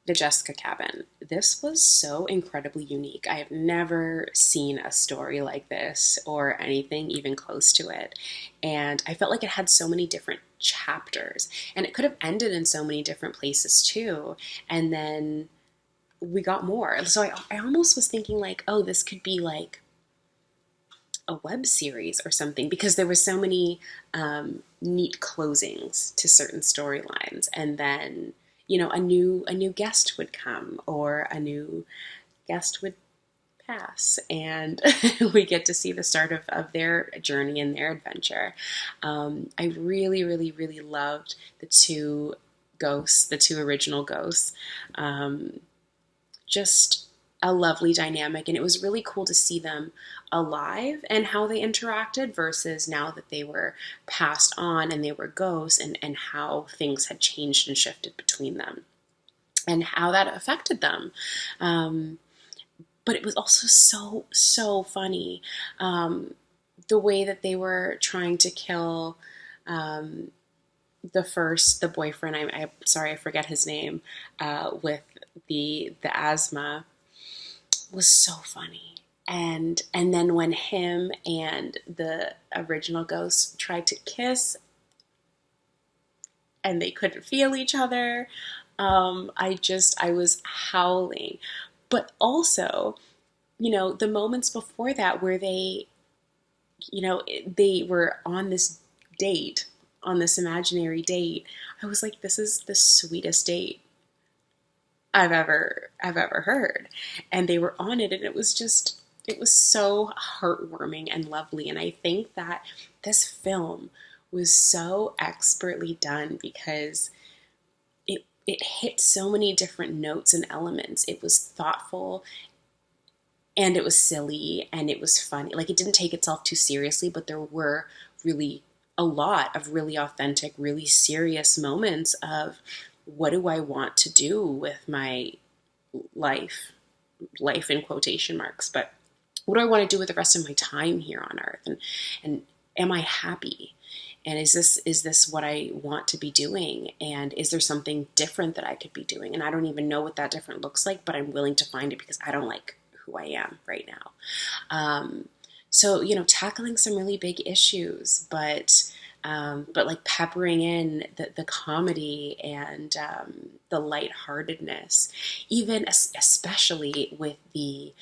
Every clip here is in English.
the Jessica Cabin. This was so incredibly unique. I have never seen a story like this or anything even close to it. And I felt like it had so many different chapters, and it could have ended in so many different places too. And then we got more. So I almost was thinking like, oh, this could be like a web series or something, because there were so many neat closings to certain storylines, and then a new guest would come, or a new guest would pass, and we get to see the start of their journey and their adventure. I really, really, really loved the two ghosts, the two original ghosts. Just a lovely dynamic, and it was really cool to see them alive and how they interacted versus now that they were passed on and they were ghosts, and how things had changed and shifted between them and how that affected them. But it was also so funny, the way that they were trying to kill the boyfriend. I'm sorry, I forget his name, with the asthma, was so funny. And then when him and the original ghost tried to kiss and they couldn't feel each other, I was howling. But also, the moments before that where they were on this date, on this imaginary date, I was like, this is the sweetest date I've ever heard. And they were on it, and it was so heartwarming and lovely. And I think that this film was so expertly done because it hit so many different notes and elements. It was thoughtful, and it was silly, and it was funny. Like, it didn't take itself too seriously, but there were really a lot of really authentic, really serious moments of, what do I want to do with my life in quotation marks, but what do I want to do with the rest of my time here on earth? And am I happy? And is this what I want to be doing? And is there something different that I could be doing? And I don't even know what that different looks like, but I'm willing to find it because I don't like who I am right now. So, tackling some really big issues, but like peppering in the comedy and the lightheartedness, even especially with the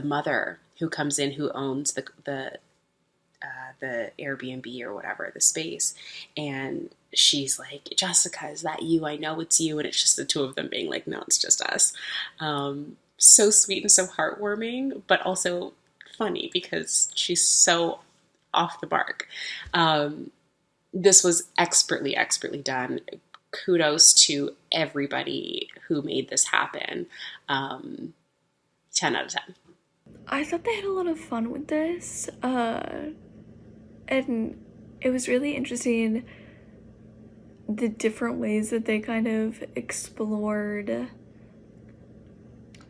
mother who comes in, who owns the Airbnb or whatever, the space, and she's like, Jessica, is that you? I know it's you. And it's just the two of them being like, no, it's just us. So sweet and so heartwarming, but also funny because she's so off the mark. This was expertly done. Kudos to everybody who made this happen. 10 out of 10. I thought they had a lot of fun with this, and it was really interesting the different ways that they kind of explored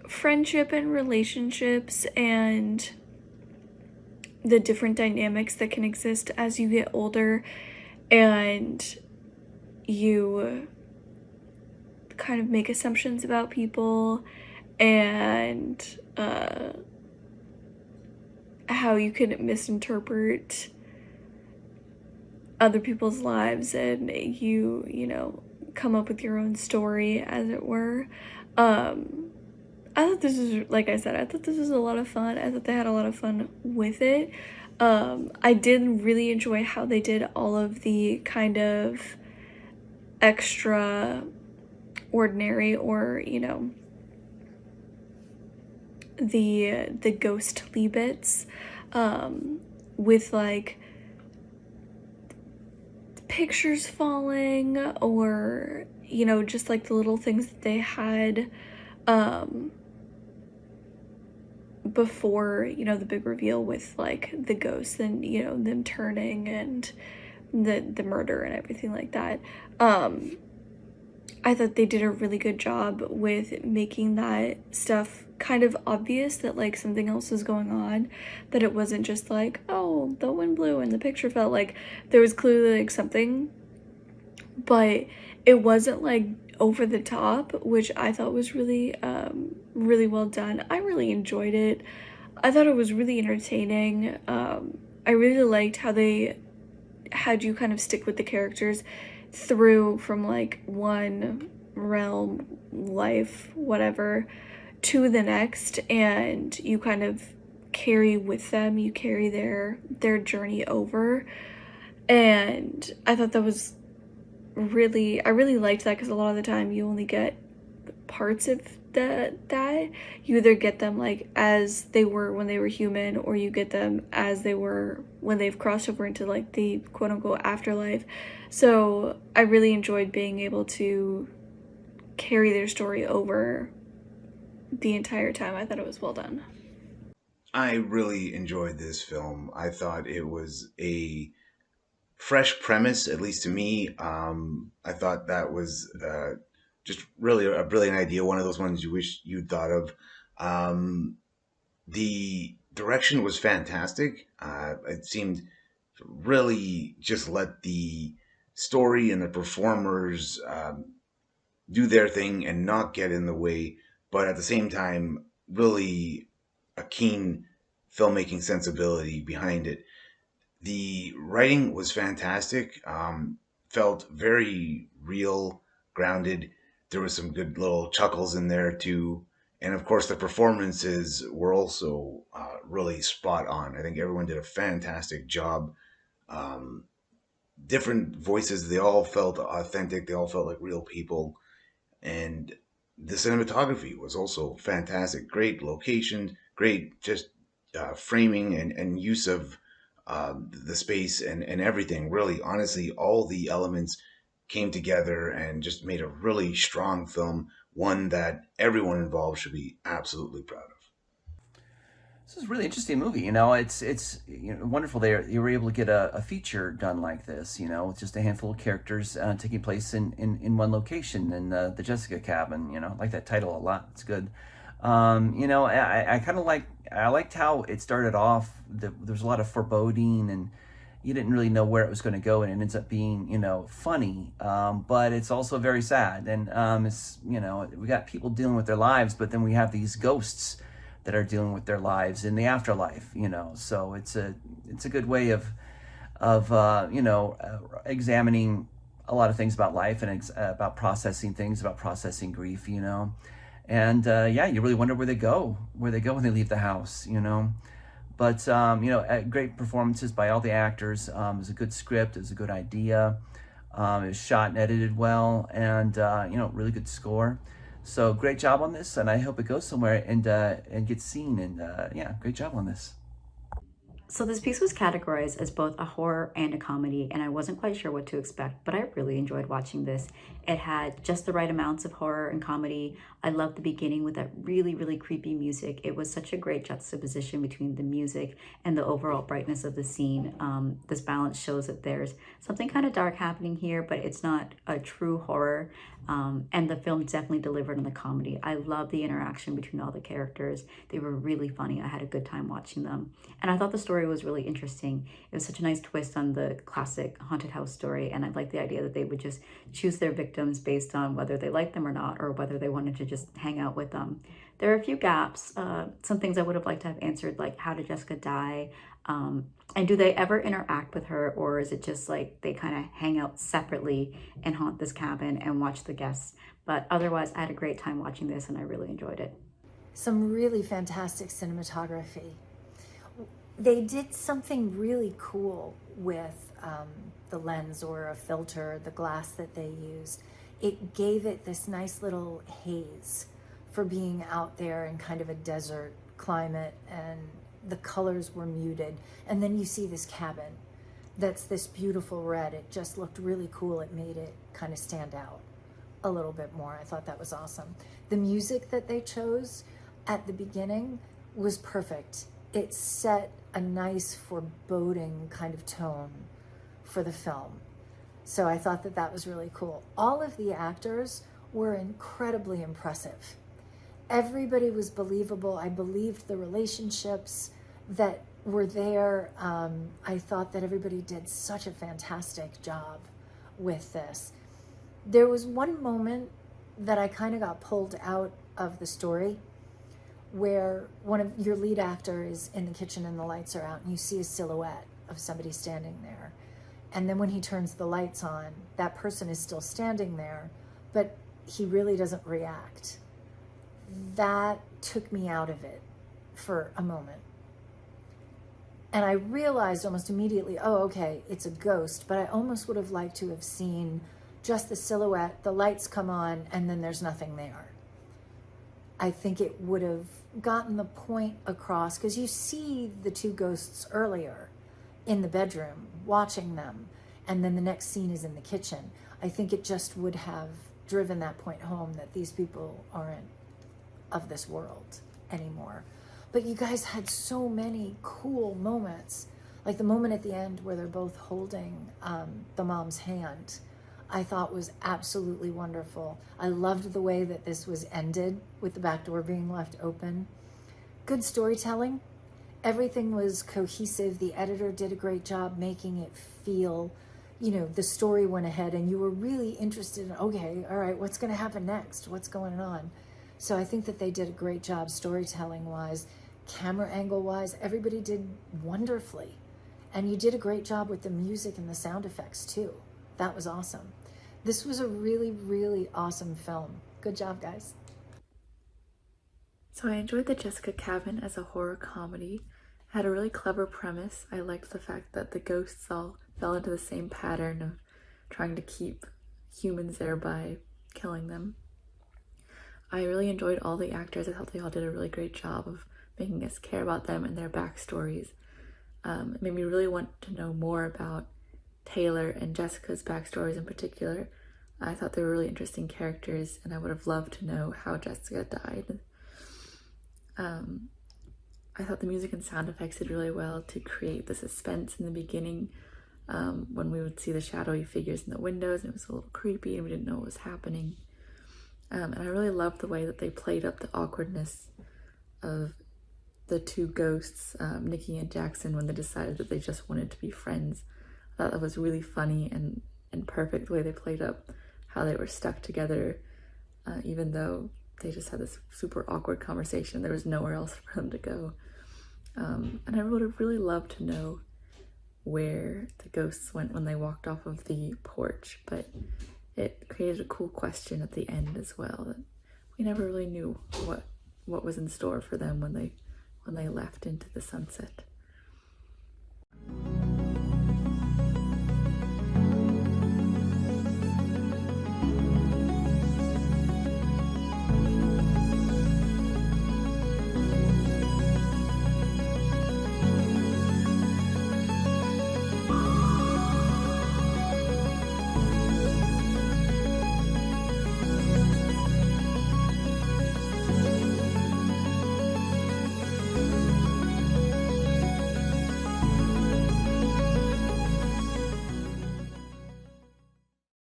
friendship and relationships and the different dynamics that can exist as you get older and you kind of make assumptions about people, and how you can misinterpret other people's lives, and you come up with your own story, as it were. I thought this was, like I said, I thought this was a lot of fun. I thought they had a lot of fun with it. I did really enjoy how they did all of the kind of extra ordinary, or the ghostly bits, with like pictures falling, or just like the little things that they had before the big reveal with like the ghosts and them turning and the murder and everything like that. I thought they did a really good job with making that stuff kind of obvious, that like something else was going on, that it wasn't just like, oh, the wind blew and the picture fell. Like there was clearly like something, but it wasn't like over the top, which I thought was really, really well done. I really enjoyed it. I thought it was really entertaining. I really liked how they had you kind of stick with the characters through from like one realm, life, whatever, to the next, and you kind of carry with them, you carry their journey over. And I thought that was really, I really liked that, because a lot of the time you only get parts of that you either get them like as they were when they were human, or you get them as they were when they've crossed over into like the quote-unquote afterlife. So I really enjoyed being able to carry their story over the entire time. I thought it was well done. I really enjoyed this film. I thought it was a fresh premise, at least to me. I thought that was just really a brilliant idea. One of those ones you wish you'd thought of. Um, the direction was fantastic. It seemed to really just let the story and the performers do their thing and not get in the way, but at the same time, really a keen filmmaking sensibility behind it. The writing was fantastic. Felt very real, grounded. There was some good little chuckles in there too, and of course the performances were also really spot on. I think everyone did a fantastic job. Um, Different voices, they all felt authentic. They all felt like real people, and the cinematography was also fantastic. Great location, great just framing and use of the space and everything. Really, honestly, all the elements came together and just made a really strong film, one that everyone involved should be absolutely proud of. This is a really interesting movie. It's wonderful they you were able to get a feature done like this. With just a handful of characters taking place in one location in the Jessica cabin. I like that title a lot. It's good. I kind of I liked how it started off. There was a lot of foreboding, and you didn't really know where it was going to go, and it ends up being funny. But it's also very sad, and it's we got people dealing with their lives, but then we have these ghosts that are dealing with their lives in the afterlife. So it's a good way of examining a lot of things about life, and about processing things, about processing grief. And yeah, you really wonder where they go when they leave the house. But great performances by all the actors. It was a good script. It was a good idea. It was shot and edited well, and really good score. So great job on this, and I hope it goes somewhere and gets seen. And yeah, great job on this. So this piece was categorized as both a horror and a comedy, and I wasn't quite sure what to expect, but I really enjoyed watching this. It had just the right amounts of horror and comedy. I loved the beginning with that really, really creepy music. It was such a great juxtaposition between the music and the overall brightness of the scene. This balance shows that there's something kind of dark happening here, but it's not a true horror. And the film definitely delivered on the comedy. I love the interaction between all the characters. They were really funny. I had a good time watching them. And I thought the story was really interesting. It was such a nice twist on the classic haunted house story. And I liked the idea that they would just choose their victims based on whether they liked them or not, or whether they wanted to just hang out with them. There are a few gaps, some things I would have liked to have answered, like how did Jessica die? And do they ever interact with her, or is it just like they kind of hang out separately and haunt this cabin and watch the guests? But otherwise, I had a great time watching this, and I really enjoyed it. Some really fantastic cinematography. They did something really cool with the lens or a filter, the glass that they used. It gave it this nice little haze for being out there in kind of a desert climate, and the colors were muted. And then you see this cabin that's this beautiful red. It just looked really cool. It made it kind of stand out a little bit more. I thought that was awesome. The music that they chose at the beginning was perfect. It set a nice foreboding kind of tone for the film. So I thought that that was really cool. All of the actors were incredibly impressive. Everybody was believable. I believed the relationships that were there. I thought that everybody did such a fantastic job with this. There was one moment that I kind of got pulled out of the story, where one of your lead actor is in the kitchen and the lights are out and you see a silhouette of somebody standing there. And then when he turns the lights on, that person is still standing there, but he really doesn't react. That took me out of it for a moment. And I realized almost immediately, oh, okay, it's a ghost, but I almost would have liked to have seen just the silhouette, the lights come on, and then there's nothing there. I think it would have gotten the point across, because you see the two ghosts earlier in the bedroom watching them, and then the next scene is in the kitchen. I think it just would have driven that point home that these people aren't of this world anymore. But you guys had so many cool moments, like the moment at the end where they're both holding the mom's hand, I thought was absolutely wonderful. I loved the way that this was ended with the back door being left open. Good storytelling. Everything was cohesive. The editor did a great job making it feel, you know, the story went ahead and you were really interested in, okay, all right, what's going to happen next? What's going on? So I think that they did a great job storytelling wise, camera angle wise. Everybody did wonderfully. And you did a great job with the music and the sound effects too. That was awesome. This was a really, really awesome film. Good job, guys. So I enjoyed the Jessica Cabin as a horror comedy. It had a really clever premise. I liked the fact that the ghosts all fell into the same pattern of trying to keep humans there by killing them. I really enjoyed all the actors. I thought they all did a really great job of making us care about them and their backstories. It made me really want to know more about Taylor and Jessica's backstories in particular. I thought they were really interesting characters, and I would have loved to know how Jessica died. I thought the music and sound effects did really well to create the suspense in the beginning, when we would see the shadowy figures in the windows, and it was a little creepy and we didn't know what was happening. And I really loved the way that they played up the awkwardness of the two ghosts, Nikki and Jackson, when they decided that they just wanted to be friends. I thought that was really funny and perfect the way they played up how they were stuck together, even though they just had this super awkward conversation. There was nowhere else for them to go. And I would have really loved to know where the ghosts went when they walked off of the porch, but it created a cool question at the end as well, that we never really knew what was in store for them when they left into the sunset.